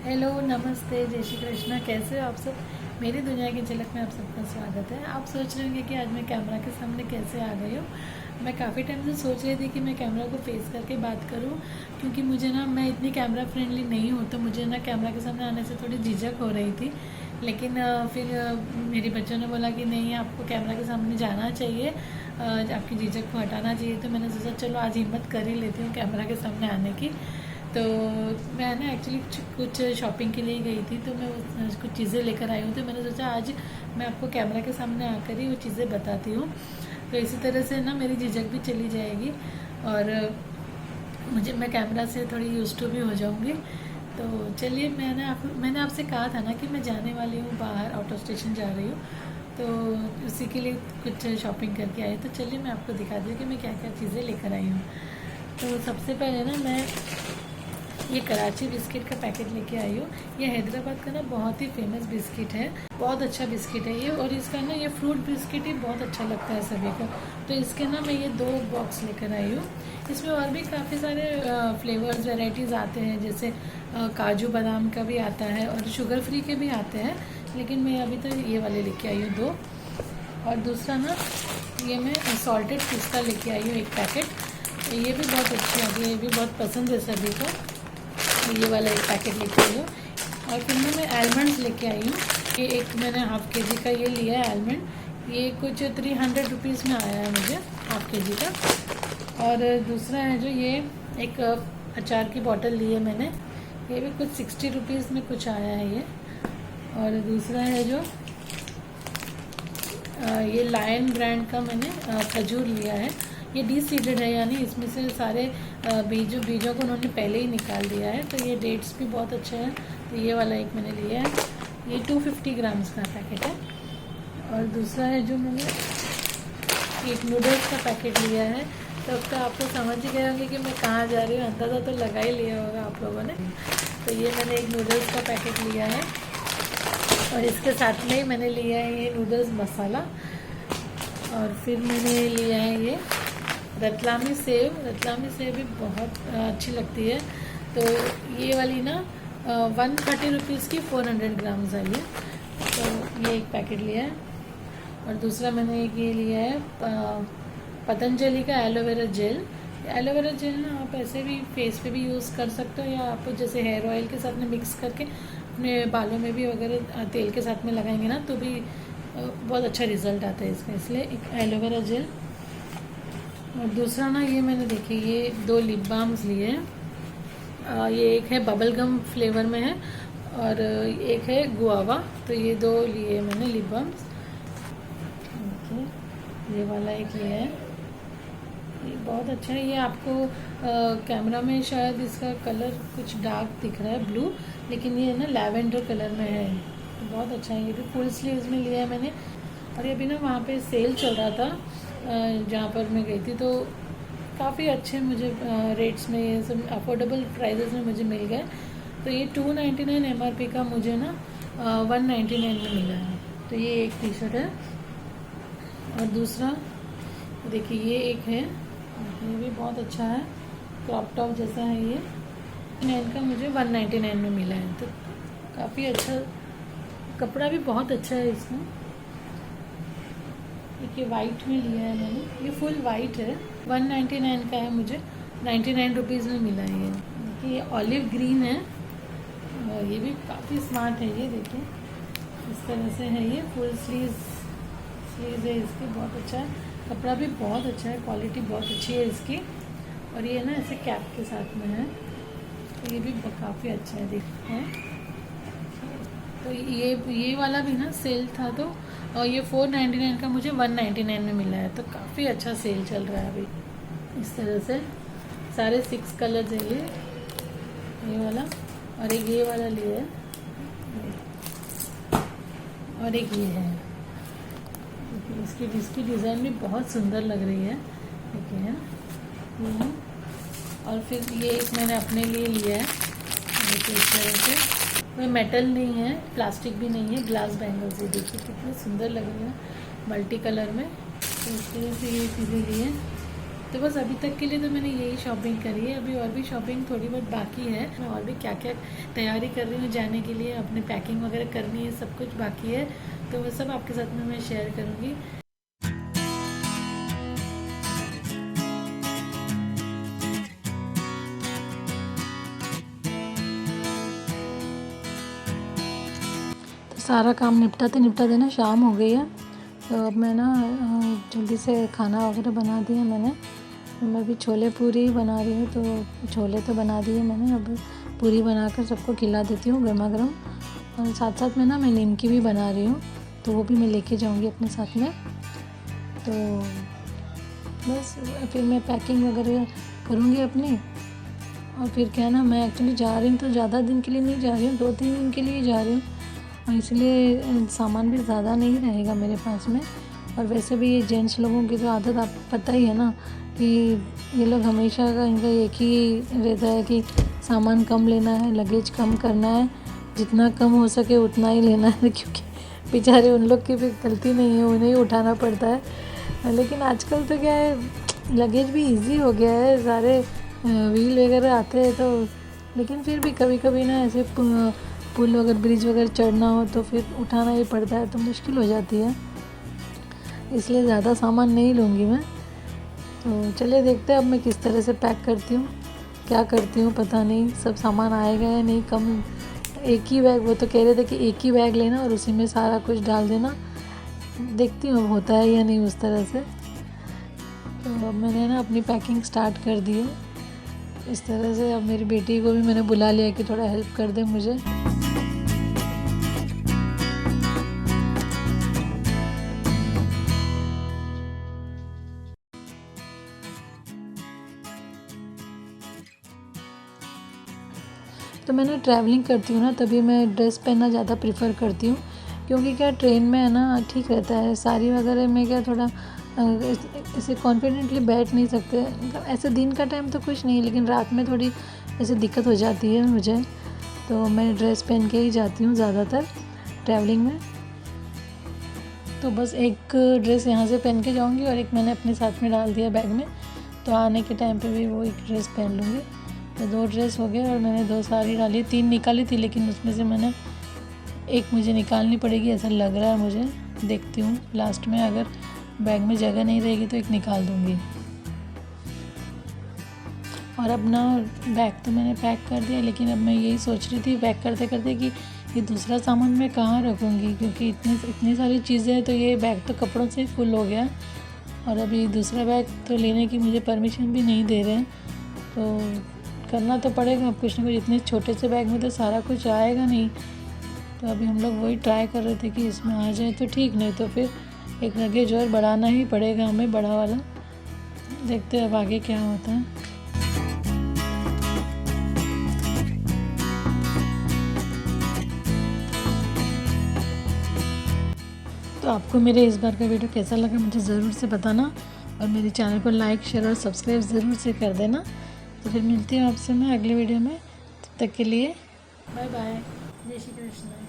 Hello, नमस्ते, जय श्री कृष्णा। कैसे हो आप सब? मेरी दुनिया की झलक में आप सबका स्वागत है। आप सोच रहे होंगे कि आज मैं कैमरा के सामने कैसे आ गई हूँ। मैं काफ़ी टाइम से सोच रही थी कि मैं कैमरा को फेस करके बात करूँ, क्योंकि मुझे ना, मैं इतनी कैमरा फ्रेंडली नहीं हूँ, तो मुझे ना कैमरा के सामने आने से थोड़ी झिझक हो रही थी। लेकिन फिर मेरी बच्चों ने बोला कि नहीं, आपको कैमरा के सामने जाना चाहिए, आपकी झिझक को हटाना चाहिए। तो मैंने सोचा चलो आज हिम्मत कर ही लेती हूँ कैमरा के सामने आने की। तो मैं ना एक्चुअली कुछ शॉपिंग के लिए गई थी, तो मैं कुछ चीज़ें लेकर आई हूँ। तो मैंने सोचा आज मैं आपको कैमरा के सामने आकर ही वो चीज़ें बताती हूँ। तो इसी तरह से ना मेरी झिझक भी चली जाएगी और मैं कैमरा से थोड़ी यूज टू भी हो जाऊँगी। तो चलिए, मैंने आपसे कहा था ना कि मैं जाने वाली हूँ बाहर, आउट ऑफ स्टेशन जा रही हूँ। तो उसी के लिए कुछ शॉपिंग करके आई। तो चलिए मैं आपको दिखा दी कि मैं क्या क्या चीज़ें लेकर आई हूँ। तो सबसे पहले ना मैं ये कराची बिस्किट का पैकेट लेके आई हूँ। ये हैदराबाद का ना बहुत ही फेमस बिस्किट है, बहुत अच्छा बिस्किट है ये। और इसका ना ये फ्रूट बिस्किट ही बहुत अच्छा लगता है सभी को। तो इसके ना मैं ये 2 बॉक्स लेकर आई हूँ। इसमें और भी काफ़ी सारे फ्लेवर्स वेराइटीज़ आते हैं, जैसे काजू बादाम का भी आता है और शुगर फ्री के भी आते हैं। लेकिन मैं अभी तो ये वाले लेके आई हूँ 2। और दूसरा ना, ये मैं सॉल्टेड पिस्ता लेके आई हूँ 1 पैकेट। ये भी बहुत अच्छी आती है, ये भी बहुत पसंद है सभी को। ये वाला 1 पैकेट लेके आई हूँ। और फिर मैं आलमंड्स लेके आई हूँ। ये एक मैंने हाफ़ के जी का ये लिया है आलमंड। ये कुछ 300 रुपीज़ में आया है मुझे, हाफ़ के जी का। और दूसरा है जो ये एक अचार की बोतल ली है मैंने, ये भी कुछ 60 रुपीज़ में कुछ आया है ये। और दूसरा है जो ये लायन ब्रांड का मैंने खजूर लिया है। ये डीसीडेड है, यानी इसमें से सारे बीजों को उन्होंने पहले ही निकाल दिया है। तो ये डेट्स भी बहुत अच्छे हैं। तो ये वाला एक मैंने लिया है, ये 250 ग्राम्स का पैकेट है। और दूसरा है जो मैंने एक नूडल्स का पैकेट लिया है। तो अब तो आपको समझ ही गए होंगे कि मैं कहाँ जा रही हूँ, अंदाज़ा तो लगा ही लिया होगा आप लोगों ने। तो ये मैंने एक नूडल्स का पैकेट लिया है और इसके साथ में ही मैंने लिया है ये नूडल्स मसाला। और फिर मैंने लिया है ये रतलामी सेव। रतलामी सेव भी बहुत अच्छी लगती है। तो ये वाली ना 130 रुपीज़ की 400 ग्राम्स आई है। तो ये 1 पैकेट लिया है। और दूसरा मैंने एक ये लिया है पतंजलि का एलोवेरा जेल। एलोवेरा जेल ना आप ऐसे भी फेस पे भी यूज़ कर सकते हो, या आप जैसे हेयर ऑयल के साथ में मिक्स करके अपने बालों में भी वगैरह तेल के साथ में लगाएंगे ना, तो भी बहुत अच्छा रिजल्ट आता है इसका। इसलिए एक एलोवेरा जेल। और दूसरा ना, ये मैंने देखिए ये 2 लिप बाम्स लिए हैं। ये एक है बबल गम फ्लेवर में है और एक है गुआवा। तो ये 2 लिए मैंने लिप बाम्स। ये वाला एक लिया है, ये बहुत अच्छा है। ये आपको कैमरा में शायद इसका कलर कुछ डार्क दिख रहा है, ब्लू, लेकिन ये ना लैवेंडर कलर में है। तो बहुत अच्छा है। ये भी फुल स्लीव्स में लिया है मैंने। और ये भी ना वहाँ पे सेल चल रहा था जहाँ पर मैं गई थी, तो काफ़ी अच्छे मुझे रेट्स में, ये सब अफोर्डेबल प्राइजेस में मुझे मिल गए। तो ये 299 MRP का मुझे ना 199 में मिला है। तो ये एक टी शर्ट है। और दूसरा देखिए ये एक है, ये भी बहुत अच्छा है, क्रॉप टॉप जैसा है ये। 9 का मुझे 199 में मिला है। तो काफ़ी अच्छा, कपड़ा भी बहुत अच्छा है इसका। ये वाइट में लिया है मैंने, ये फुल वाइट है। 199 का है, मुझे 99 रुपीज़ में मिला है ये। देखिए ये ऑलिव ग्रीन है और ये भी काफ़ी स्मार्ट है। ये देखिए इस तरह से है, ये फुल स्लीव है इसकी, बहुत अच्छा है। कपड़ा भी बहुत अच्छा है, क्वालिटी बहुत अच्छी है इसकी। और ये ना ऐसे कैप के साथ में है, तो ये भी काफ़ी अच्छा है, देखते हैं। तो ये वाला भी ना सेल था, तो और ये 499 का मुझे 199 में मिला है। तो काफ़ी अच्छा सेल चल रहा है अभी। इस तरह से सारे 6 कलर्स है ये वाला, और एक ये वाला लिया है, और एक ये है। इसकी डिज़ाइन भी बहुत सुंदर लग रही है, देखिए है ना। और फिर ये एक मैंने अपने लिए लिया है, देखिए इस तरह से। कोई मेटल नहीं है, प्लास्टिक भी नहीं है, ग्लास बैंगल्स। ये देखिए कितने सुंदर लग रहे हैं मल्टी कलर में। तो इस तरह से ये चीज़ें ली हैं। तो बस अभी तक के लिए तो मैंने यही शॉपिंग करी है। अभी और भी शॉपिंग थोड़ी बहुत बाकी है। मैं और भी क्या क्या तैयारी कर रही हूँ जाने के लिए, अपने पैकिंग वगैरह करनी है, सब कुछ बाकी है। तो वो सब आपके साथ में मैं शेयर करूँगी। तो सारा काम निपटाते ना शाम हो गई है। तो अब मैं ना जल्दी से खाना वगैरह बना दिया मैंने। मैं भी छोले पूरी बना रही हूँ। तो छोले तो बना दिए मैंने, अब पूरी बनाकर सबको खिला देती हूँ गर्मा गर्म। और साथ साथ में ना मैं नीमकी भी बना रही हूँ, तो वो भी मैं लेके जाऊँगी अपने साथ में। तो बस फिर मैं पैकिंग वगैरह करूँगी अपनी। और फिर क्या ना, मैं एक्चुअली जा रही हूँ तो ज़्यादा दिन के लिए नहीं जा रही हूँ, 2-3 दिन के लिए जा रही हूँ। और इसलिए सामान भी ज़्यादा नहीं रहेगा मेरे पास में। और वैसे भी ये जेंट्स लोगों की तो आदत आप पता ही है ना, कि ये लोग हमेशा का इनका एक ही रहता है कि सामान कम लेना है, लगेज कम करना है, जितना कम हो सके उतना ही लेना है। क्योंकि बेचारे उन लोग की भी गलती नहीं है, उन्हें ही उठाना पड़ता है। लेकिन आजकल तो क्या है, लगेज भी इजी हो गया है, सारे व्हील वगैरह आते हैं। तो लेकिन फिर भी कभी कभी ना ऐसे पुल वगैरह ब्रिज वगैरह चढ़ना हो तो फिर उठाना ही पड़ता है, तो मुश्किल हो जाती है। इसलिए ज़्यादा सामान नहीं लूँगी मैं। तो चलिए देखते हैं अब मैं किस तरह से पैक करती हूँ, क्या करती हूँ पता नहीं। सब सामान आएगा या नहीं, कम एक ही बैग, वो तो कह रहे थे कि एक ही बैग लेना और उसी में सारा कुछ डाल देना। देखती हूँ अब होता है या नहीं उस तरह से। तो अब मैंने ना अपनी पैकिंग स्टार्ट कर दी है इस तरह से। अब मेरी बेटी को भी मैंने बुला लिया कि थोड़ा हेल्प कर दे मुझे। तो मैं ना ट्रैवलिंग करती हूँ ना, तभी मैं ड्रेस पहनना ज़्यादा प्रेफर करती हूँ। क्योंकि क्या ट्रेन में है ना ठीक रहता है, साड़ी वगैरह में क्या थोड़ा ऐसे कॉन्फिडेंटली बैठ नहीं सकते। मतलब ऐसे दिन का टाइम तो कुछ नहीं, लेकिन रात में थोड़ी ऐसे दिक्कत हो जाती है मुझे। तो मैं ड्रेस पहन के ही जाती हूँ ज़्यादातर ट्रैवलिंग में। तो बस एक ड्रेस यहाँ से पहन के जाऊँगी और एक मैंने अपने साथ में डाल दिया बैग में। तो आने के टाइम पे भी वो एक ड्रेस पहन लूँगी। तो 2 ड्रेस हो गए और मैंने 2 साड़ी डाली, 3 निकाली थी, लेकिन उसमें से मैंने एक मुझे निकालनी पड़ेगी ऐसा लग रहा है मुझे। देखती हूँ लास्ट में, अगर बैग में जगह नहीं रहेगी तो एक निकाल दूँगी। और अब ना बैग तो मैंने पैक कर दिया, लेकिन अब मैं यही सोच रही थी पैक करते करते कि ये दूसरा सामान मैं कहाँ रखूँगी, क्योंकि इतनी सारी चीज़ें हैं। तो ये बैग तो कपड़ों से फुल हो गया और अभी दूसरा बैग तो लेने की मुझे परमिशन भी नहीं दे रहे हैं। तो करना तो पड़ेगा अब कुछ ना कुछ। इतने छोटे से बैग में तो सारा कुछ आएगा नहीं। तो अभी हम लोग वही ट्राई कर रहे थे कि इसमें आ जाए तो ठीक, नहीं तो फिर एक लगेज और बढ़ाना ही पड़ेगा हमें, बड़ा वाला। देखते हैं अब आगे क्या होता है। तो आपको मेरे इस बार का वीडियो कैसा लगा मुझे ज़रूर से बताना, और मेरे चैनल को लाइक, शेयर और सब्सक्राइब ज़रूर से कर देना। तो फिर मिलती हूँ आपसे मैं अगले वीडियो में। तब तक के लिए बाय बाय। जय श्री कृष्ण।